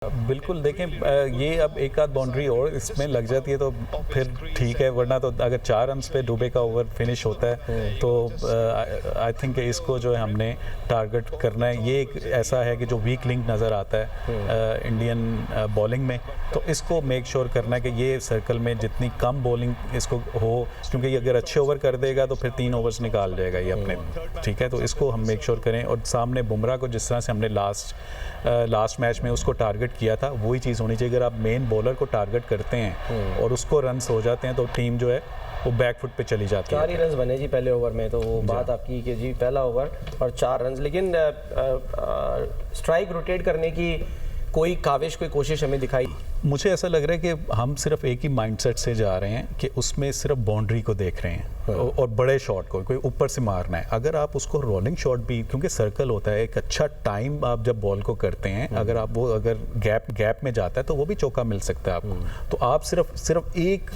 बिल्कुल देखें, ये अब एक आध बाउंड्री और इसमें लग जाती है तो फिर ठीक है, वरना तो अगर 4 रन पे डुबे का ओवर फिनिश होता है तो आई थिंक इसको जो है हमने टारगेट करना है। ये एक ऐसा है कि जो वीक लिंक नज़र आता है इंडियन बॉलिंग में, तो इसको मेक श्योर करना है कि ये सर्कल में जितनी कम बॉलिंग इसको हो, क्योंकि ये अगर अच्छे ओवर कर देगा तो फिर 3 ओवर्स निकाल जाएगा ये अपने, ठीक है। तो इसको हम मेक श्योर करें, और सामने बुमराह को जिस तरह से हमने लास्ट मैच में उसको टारगेट किया था वही चीज़ होनी चाहिए। अगर आप मेन बॉलर को टारगेट करते हैं और उसको रन्स हो जाते हैं तो टीम जो है वो बैकफुट पे चली जाती है। 4 ही रन्स बने जी पहले ओवर में, तो वो बात आपकी कि जी पहला ओवर और 4 रन्स, लेकिन स्ट्राइक रोटेट करने की कोई काविश, कोई कोशिश हमें दिखाई? मुझे ऐसा लग रहा है कि हम सिर्फ एक ही माइंडसेट से जा रहे हैं कि उसमें सिर्फ बाउंड्री को देख रहे हैं और बड़े शॉट को, कोई ऊपर से मारना है। अगर आप उसको रोलिंग शॉट भी, क्योंकि सर्कल होता है, एक अच्छा टाइम आप जब बॉल को करते हैं, अगर आप वो अगर गैप में जाता है तो वो भी चौका मिल सकता है आपको। तो आप सिर्फ एक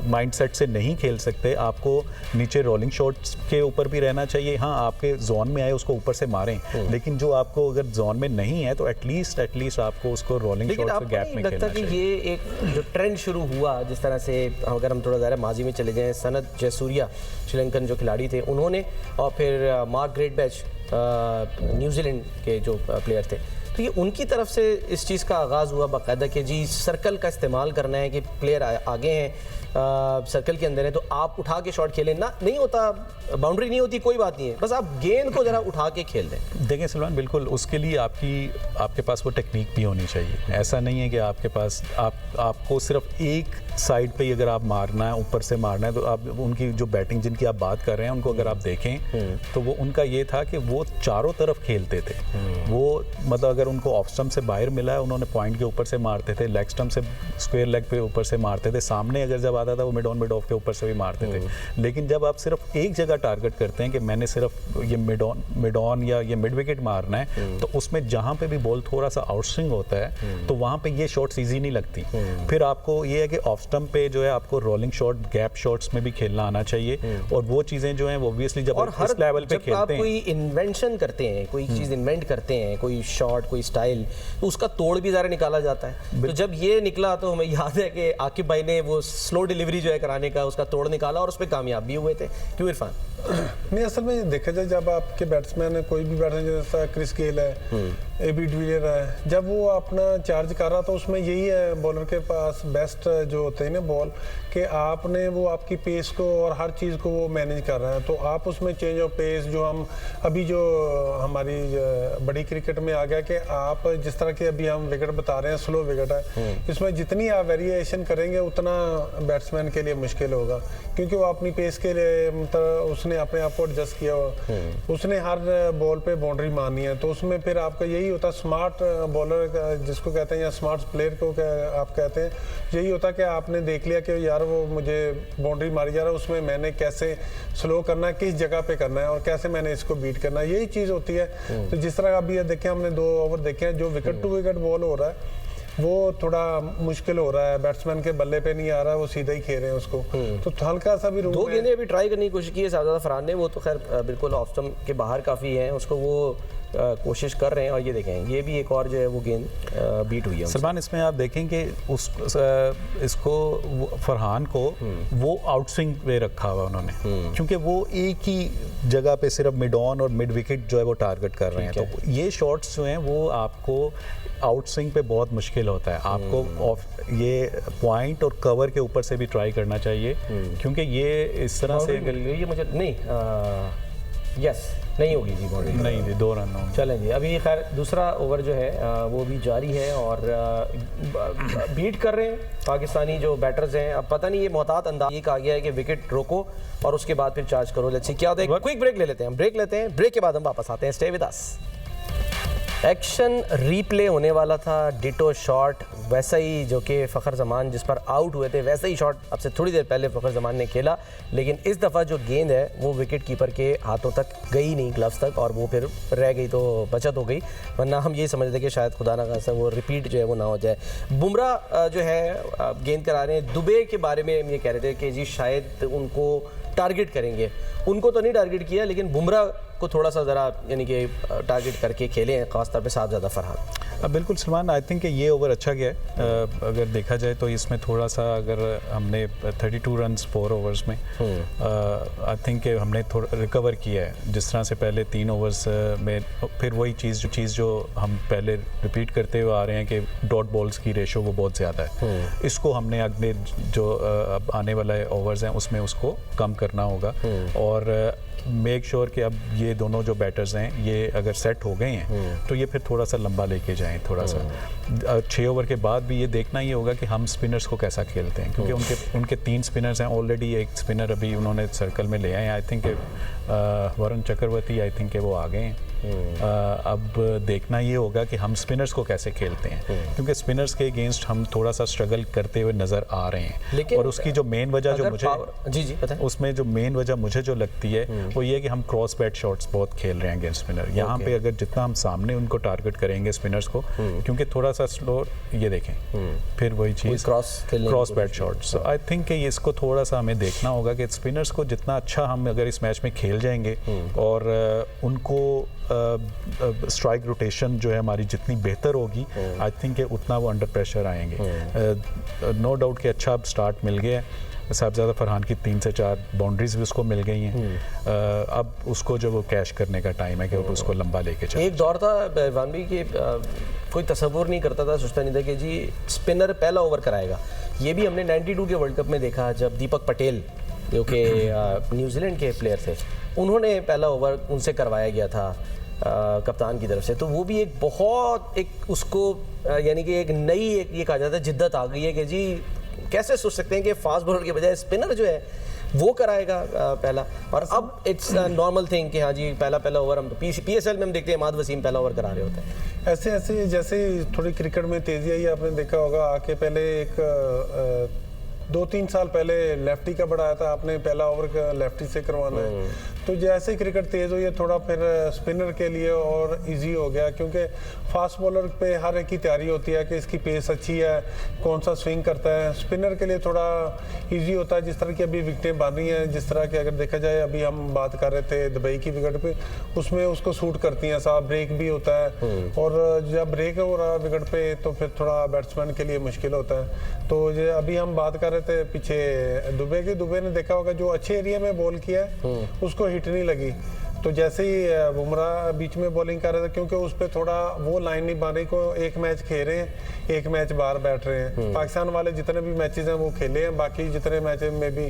माइंडसेट से नहीं खेल सकते, आपको नीचे रोलिंग शॉट्स के ऊपर भी रहना चाहिए। हाँ, आपके जोन में आए उसको ऊपर से मारें, लेकिन जो आपको अगर जोन में नहीं है तो एटलीस्ट आपको उसको रोलिंग शॉट से गैप में खेलना चाहिए। कि ये एक जो ट्रेंड शुरू हुआ, जिस तरह से अगर हम थोड़ा ज़्यादा माजी में चले जाएं, सनत जयसूर्या श्रीलंकन जो खिलाड़ी थे उन्होंने, और फिर मार्क ग्रेटबैच न्यूजीलैंड के जो प्लेयर थे, तो ये उनकी तरफ से इस चीज़ का आगाज़ हुआ बाकायदा कि जी सर्कल का इस्तेमाल करना है, कि प्लेयर आगे हैं, सर्कल के अंदर है, तो आप उठा के शॉट खेलें ना, नहीं होता बाउंड्री नहीं होती कोई बात नहीं है, बस आप गेंद को ज़रा उठा के खेल दें। देखें सलमान, बिल्कुल उसके लिए आपके पास वो टेक्निक भी होनी चाहिए। ऐसा नहीं है कि आपके पास आपको सिर्फ एक साइड पे ही अगर आप मारना है, ऊपर से मारना है, तो आप उनकी जो बैटिंग जिनकी आप बात कर रहे हैं उनको अगर आप देखें तो वो उनका ये था कि वो चारों तरफ खेलते थे। वो मतलब अगर उनको ऑफ स्टंप से बाहर मिला है उन्होंने पॉइंट के ऊपर से मारते थे, लेग स्टंप से स्क्वायर लेग पे ऊपर से मारते थे, सामने अगर जब आता था वो मिड ऑन मिड ऑफ के ऊपर से भी मारते थे। लेकिन जब आप सिर्फ एक जगह टारगेट करते हैं कि मैंने सिर्फ ये मिड ऑन या ये मिड विकेट मारना है, तो उसमें जहाँ पे भी बॉल थोड़ा सा आउट स्विंग होता है तो वहाँ पे ये शॉट्स ईजी नहीं लगती। फिर आपको ये है कि ऑफ स्टंप पे जो है आपको रोलिंग शॉट, गैप शॉट्स में भी खेलना आना चाहिए, और वो चीज़ें जो हैं वो ऑब्वियसली जब आप इस लेवल पे खेलते हैं, आप कोई इन्वेंशन करते हैं, कोई चीज़ इन्वेंट करते हैं, कोई शॉट, कोई स्टाइल, तो उसका तोड़ भी ज़रा निकाला जाता है। तो जब ये निकला तो हमें याद है कि आकिब भाई ने वो स्लो डिलीवरी जो है कराने का उसका तोड़ निकाला और उस पर कामयाब भी हुए थे। क्यों इरफान? नहीं, असल में देखा जाए जब आपके बैट्समैन है, कोई भी बैट्समैन जैसा क्रिस गेल है, एबी डिविलियर है, जब वो अपना चार्ज कर रहा तो उसमें यही है बॉलर के पास बेस्ट जो होते हैं ना बॉल, कि आपने वो आपकी पेस को और हर चीज़ को वो मैनेज कर रहा है, तो आप उसमें चेंज ऑफ पेस जो हम अभी जो हमारी बड़ी क्रिकेट में आ गया कि आप जिस तरह के अभी हम विकेट बता रहे हैं, स्लो विकेट है, इसमें जितनी आप वेरिएशन करेंगे उतना बैट्समैन के लिए मुश्किल होगा, क्योंकि वो अपनी पेस के लिए मतलब उसने अपने आप को एडजस्ट किया हुआ, उसने हर बॉल पे बाउंड्री मारनी है, तो उसमें फिर आपका यही होता है स्मार्ट बॉलर जिसको कहते हैं या स्मार्ट प्लेयर को आप कहते हैं, यही होता है कि आपने देख लिया कि यार वो मुझे बाउंड्री मारी जा रहा है, उसमें मैंने कैसे स्लो करना है, किस जगह पे करना है और कैसे मैंने इसको बीट करना है, यही चीज़ होती है। तो जिस तरह अभी देखें हमने 2 ओवर देखे हैं, जो विकेट टू विकेट बॉल हो रहा है वो थोड़ा मुश्किल हो रहा है, बैट्समैन के बल्ले पे नहीं आ रहा है, वो सीधा ही खेल रहे हैं उसको, तो हल्का सा भी 2 गेंदें अभी ट्राई करने की कोशिश की है शाहजादा फरहान ने, वो तो खैर बिल्कुल ऑफ स्टंप के बाहर काफ़ी है, उसको वो कोशिश कर रहे हैं, और ये देखें ये भी एक और जो है वो गेंद बीट हुई है। सलमान, इसमें आप देखेंगे इसको फरहान को वो आउट स्विंग पे रखा हुआ उन्होंने, क्योंकि वो एक ही जगह पे सिर्फ मिड ऑन और मिड विकेट जो है वो टारगेट कर रहे हैं, तो ये शॉट्स जो हैं वो आपको आउट स्विंग पे बहुत मुश्किल होता है। आपको ऑफ ये पॉइंट और कवर के ऊपर से भी ट्राई करना चाहिए, क्योंकि ये इस तरह से मिल गई है मुझे, नहीं यस नहीं होगी जी बाउंड्री, नहीं जी, 2 रन होंगे। चलें जी, अभी खैर दूसरा ओवर जो है वो भी जारी है और बीट कर रहे हैं पाकिस्तानी जो बैटर्स हैं। अब पता नहीं ये मोहतात अंदाज ये कहा गया है कि विकेट रोको और उसके बाद फिर चार्ज करो। लेट्स सी क्या होता है। क्विक ब्रेक ले लेते हैं, ब्रेक लेते हैं, ब्रेक के बाद हम वापस आते हैं। Stay with us. Action replay होने वाला था, डिटो शॉट वैसा ही जो कि फ़खर जमान जिस पर आउट हुए थे वैसा ही शॉट अब से थोड़ी देर पहले फ़खर जमान ने खेला, लेकिन इस दफ़ा जो गेंद है वो विकेट कीपर के हाथों तक गई नहीं, ग्लव्स तक, और वो फिर रह गई तो बचत हो गई, वरना हम ये समझते कि शायद खुदा ना खासा वो रिपीट जो है वो ना हो जाए। बुमराह जो है गेंद करा रहे हैं, दुबे के बारे में हम ये कह रहे थे कि जी शायद उनको टारगेट करेंगे, उनको तो नहीं टारगेट किया लेकिन बुमराह को थोड़ा सा ज़रा यानी कि टारगेट करके खेले हैं, खासतौर पे साहब ज़्यादा फरहान? बिल्कुल सलमान, आई थिंक ये ओवर अच्छा गया है। अगर देखा जाए तो इसमें थोड़ा सा अगर हमने 32 रन्स 4 ओवर्स में आई थिंक हमने थोड़ा रिकवर किया है। जिस तरह से पहले 3 ओवर्स में फिर वही चीज़ जो हम पहले रिपीट करते हुए आ रहे हैं कि डॉट बॉल्स की रेशो वो बहुत ज़्यादा है, इसको हमने अगले जो अब आने वाले ओवर्स हैं उसमें उसको कम करना होगा और मेक श्योर कि अब ये दोनों जो बैटर्स हैं ये अगर सेट हो गए हैं तो ये फिर थोड़ा सा लंबा लेके जाएं, थोड़ा सा 6 ओवर के बाद भी ये देखना ये होगा कि हम स्पिनर्स को कैसा खेलते हैं, क्योंकि उनके 3 स्पिनर्स हैं ऑलरेडी। एक स्पिनर अभी उन्होंने सर्कल में ले आए हैं, I think Varun Chakravarthy, I think वो आ गए हैं। अब देखना ये होगा कि हम स्पिनर्स को कैसे खेलते हैं, क्योंकि स्पिनर्स के अगेंस्ट हम थोड़ा सा स्ट्रगल करते हुए नज़र आ रहे हैं। और उसकी जो मेन वजह जो मुझे उसमें जो मेन वजह मुझे जो लगती है वो ये है कि हम क्रॉस बैट शॉट्स बहुत खेल रहे हैं अगेंस्ट स्पिनर। यहाँ पे अगर जितना हम सामने उनको टारगेट करेंगे स्पिनर्स को, क्योंकि थोड़ा सा स्लो, ये देखें फिर वही चीज़ cross bat shots. I think कि इसको थोड़ा सा हमें देखना होगा कि स्पिनर्स को जितना अच्छा हम अगर इस मैच में खेल जाएंगे और उनको स्ट्राइक रोटेशन जो है हमारी जितनी बेहतर होगी, आई थिंक उतना वो अंडर प्रेशर आएंगे। नो डाउट कि अच्छा अब स्टार्ट मिल गया है। साहबजादा फरहान की 3 से 4 बाउंड्रीज भी उसको मिल गई हैं। अब उसको जो वो कैश करने का टाइम है कि वो उसको लंबा लेके चले। एक दौर था रहमान भाई कि कोई तसव्वुर नहीं करता था, सोचता नहीं था कि जी स्पिनर पहला ओवर कराएगा। ये भी हमने 92 के वर्ल्ड कप में देखा, जब दीपक पटेल जो कि न्यूजीलैंड के प्लेयर थे, उन्होंने पहला ओवर उनसे करवाया गया था कप्तान की तरफ से। तो वो भी एक बहुत एक उसको यानी कि एक नई एक ये कहा जाता है जिद्दत आ गई है कि जी कैसे सोच सकते हैं कि फास्ट बॉलर के बजाय स्पिनर जो है वो कराएगा पहला। और अब इट्स नॉर्मल थिंग कि हाँ जी पहला ओवर हम PSL में हम देखते हैं इमाद वसीम पहला ओवर करा रहे होते हैं। ऐसे जैसे थोड़ी क्रिकेट में तेजी आई, आपने देखा होगा आके पहले एक 2-3 साल पहले लेफ्टी का बड़ा आया था, आपने पहला ओवर लेफ्टी से करवाना है। तो जैसे ही क्रिकेट तेज हुई है थोड़ा फिर स्पिनर के लिए और इजी हो गया, क्योंकि फास्ट बॉलर पे हर एक की तैयारी होती है कि इसकी पेस अच्छी है, कौन सा स्विंग करता है। स्पिनर के लिए थोड़ा इजी होता है। जिस तरह की अभी विकेटें बन रही हैं, जिस तरह की अगर देखा जाए अभी हम बात कर रहे थे दुबई की विकेट पे, उसमें उसको सूट करती हैं साहब, ब्रेक भी होता है और जब ब्रेक हो रहा है विकेट पे तो फिर थोड़ा बैट्समैन के लिए मुश्किल होता है। तो ये अभी हम बात कर रहे थे पीछे दुबे ने देखा होगा जो अच्छे एरिया में बॉल किया उसको हिट नहीं लगी। तो जैसे ही बुमराह बीच में बॉलिंग कर रहे थे, क्योंकि उस पर थोड़ा वो लाइन नहीं बन रही को एक मैच खेल रहे हैं, एक मैच बाहर बैठ रहे हैं। पाकिस्तान वाले जितने भी मैचेस हैं वो खेले हैं, बाकी जितने मैच में भी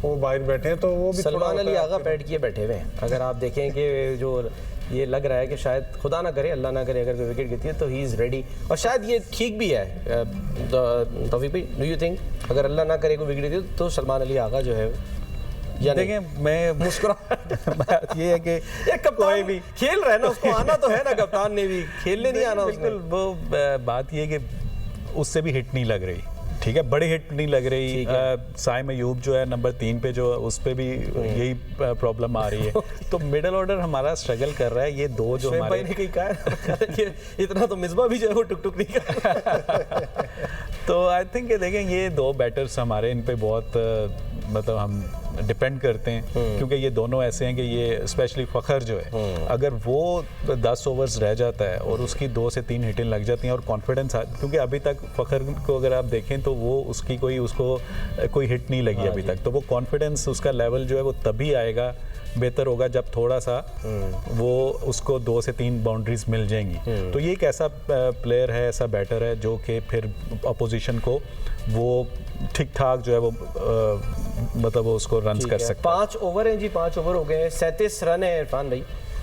वो बाहर बैठे हैं। तो वो भी सलमान अली आगा पैड किए बैठे हुए हैं। अगर आप देखें कि जो ये लग रहा है कि शायद खुदा ना करे अल्लाह ना करे अगर कोई विकेट गिरती है तो ही इज़ रेडी, और शायद ये ठीक भी है। तौफीक भाई, डू यू थिंक अगर अल्लाह ना करे कोई विकेट गिरती तो सलमान अली आगा जो है, या देखें मैं मुस्कुरा ये है कि कोई भी खेल रहा है ना, उसको आना तो है ना, कप्तान ने भी खेलने नहीं आना। बिल्कुल वो बात ये है कि उससे भी हिट नहीं लग रही, ठीक है, बड़ी हिट नहीं लग रही। साइम अयूब जो है नंबर 3 पे जो उस पे भी यही प्रॉब्लम आ रही है। तो मिडल ऑर्डर हमारा स्ट्रगल कर रहा है। ये दो जो हमारे ने कहीं कहा इतना तो मिसबा भी जो है वो टुक नहीं कर तो आई थिंक देखें ये 2 बैटर्स हमारे इन पे बहुत मतलब हम डिपेंड करते हैं, क्योंकि ये दोनों ऐसे हैं कि ये स्पेशली फ़खर जो है अगर वो 10 ओवर्स रह जाता है और उसकी 2 से 3 हिटें लग जाती हैं और कॉन्फिडेंस, क्योंकि अभी तक फ़खर को अगर आप देखें तो वो उसकी उसको कोई हिट नहीं लगी अभी तक। तो वो कॉन्फिडेंस उसका लेवल जो है वो तभी आएगा, बेहतर होगा जब थोड़ा सा वो उसको 2 से 3 बाउंड्रीज मिल जाएंगी। तो ये एक ऐसा प्लेयर है, ऐसा बैटर है जो कि फिर अपोजिशन को वो ठीक ठाक जो है वो मतलब वो उसको रन्स कर सकता है। 5 ओवर हैं जी, 5 ओवर हो गए हैं, 37 रन है इरफान भाई,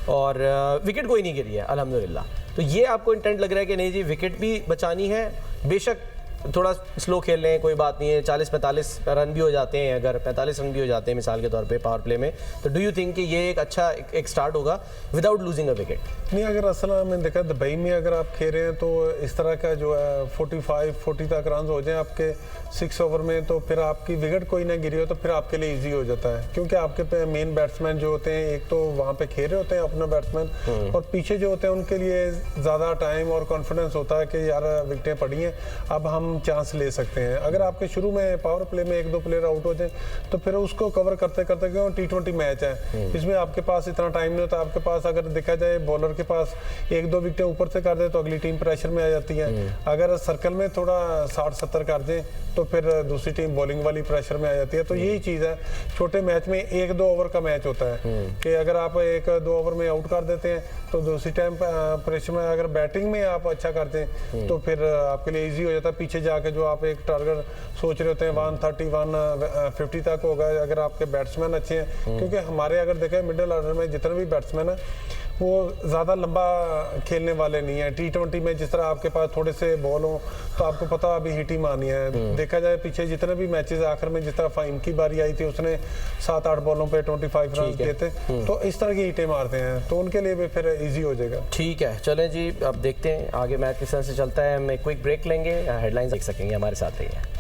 और विकेट कोई नहीं गिरी है अल्हम्दुलिल्लाह। तो ये आपको इंटेंट लग रहा है कि नहीं जी विकेट भी बचानी है, बेशक थोड़ा स्लो खेल रहे हैं कोई बात नहीं है, 40-45 रन भी हो जाते हैं, अगर 45 रन भी हो जाते हैं मिसाल के तौर पे पावर प्ले में, तो डू यू थिंक कि ये एक अच्छा एक स्टार्ट होगा विदाउट लूजिंग अ विकेट? नहीं, अगर असल में देखा दुबई में अगर आप खेल रहे हैं तो इस तरह का जो है 45-40 तक रन हो जाए आपके 6 ओवर में, तो फिर आपकी विकेट कोई ना गिरी हो तो फिर आपके लिए ईजी हो जाता है, क्योंकि आपके मेन बैट्समैन जो होते हैं एक तो वहाँ पे खेल रहे होते हैं अपना बैट्समैन, और पीछे जो होते हैं उनके लिए ज़्यादा टाइम और कॉन्फिडेंस होता है कि यार विकेटें पड़ी हैं, अब हम हम चांस ले सकते हैं। अगर आपके शुरू में पावर प्ले में 1-2 प्लेयर आउट हो जाए तो फिर उसको कवर करते करते, क्यों T20 मैच है, इसमें आपके पास इतना टाइम नहीं होता। आपके पास अगर देखा जाए बॉलर के पास 1-2 विकेटें ऊपर से कर दे तो अगली टीम प्रेशर में आ जाती है। अगर सर्कल में थोड़ा 60-70 कर दे तो फिर दूसरी टीम बॉलिंग वाली प्रेशर में आ जाती है। तो यही चीज़ है, छोटे मैच में 1-2 ओवर का मैच होता है कि अगर आप 1-2 ओवर में आउट कर देते हैं तो दूसरी टाइम प्रेशर में, अगर बैटिंग में आप अच्छा करते हैं तो फिर आपके लिए इजी हो जाता है। पीछे जाके जो आप एक टारगेट सोच रहे होते हैं 130 150 तक होगा अगर आपके बैट्समैन अच्छे हैं, क्योंकि हमारे अगर देखें मिडिल ऑर्डर में जितने भी बैट्समैन हैं वो ज़्यादा लंबा खेलने वाले नहीं है। T20 में जिस तरह आपके पास थोड़े से बॉल हो तो आपको पता अभी हिट ही मारनी है। देखा जाए पीछे जितने भी मैचेस आखिर में जिस तरह फ़हीम की बारी आई थी, उसने 7-8 बॉलों पे 25 रन किए थे, तो इस तरह की हिटें मारते हैं तो उनके लिए भी फिर इजी हो जाएगा। ठीक है, चलें जी, अब देखते हैं आगे मैच किस तरह से चलता है। हम एक क्विक ब्रेक लेंगे, हेडलाइंस देख सकेंगे, हमारे साथ रहिए।